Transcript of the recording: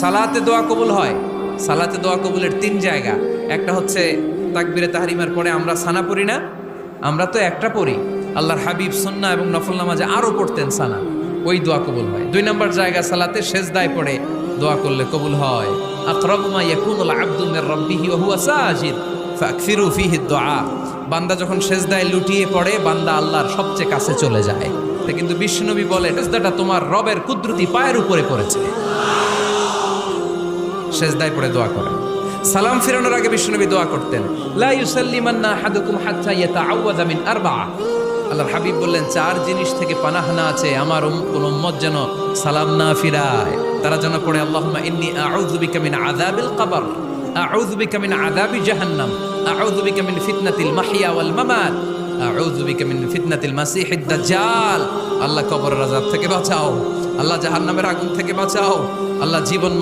সালাতে দোয়া কবুল হয়। সালাতে দোয়া কবুলের তিন জায়গা। একটা হচ্ছে তাকবীরে তাহরিমার পরে আমরা সানা পড়ি না, আমরা তো একটা পড়ি, আল্লাহর হাবিব সুন্নাহ এবং নফল নামাজে আরো পড়তেন সানা, ওই দোয়া কবুল হয়। দুই নম্বর জায়গা সালাতে সেজদায় পড়ে দোয়া করলে কবুল হয়। আকরাবু মা ইয়াকুনুল আবদু মির রাব্বিহি ওয়া হুয়া সাজিদ ফাকসিরু ফীহি দুআ। বান্দা যখন সেজদায় লুটিয়ে পড়ে বান্দা আল্লাহর সবচেয়ে কাছে চলে যায়। তা কিন্তু বিশ্বনবী বলে সেজদাটা তোমার রবের কুদরতি পায়ের উপরে পড়েছে। সেজদায় পড়ে দোয়া করেন। সালাম ফিরানোর আগে বিশ্বনবী দোয়া করতেন, লা ইউসাল্লিমান্না আহাদুকুম হাত্তা ইয়াতাআওয়াযা মিন আরবা'a। আল্লাহর হাবিব বললেন, চার জিনিস থেকে পানাহ না আছে আমার কোন উম্মত যেন সালাম না ফিরায়। তারা যেন পড়ে আল্লাহুম্মা ইন্নী আউযু বিকা মিন আযাবিল কবর, আউযু বিকা মিন আযাবি জাহান্নাম, আউযু বিকা মিন ফিতনাতিল মাহইয়া ওয়াল মামাত, আউযু বিকা মিন ফিতনাতিল মাসিহিদ দাজ্জাল। আল্লাহ কবরের আযাব থেকে বাঁচাও, আল্লাহ জাহান্নামের আগুন থেকে বাঁচাও, আল্লাহ জীবন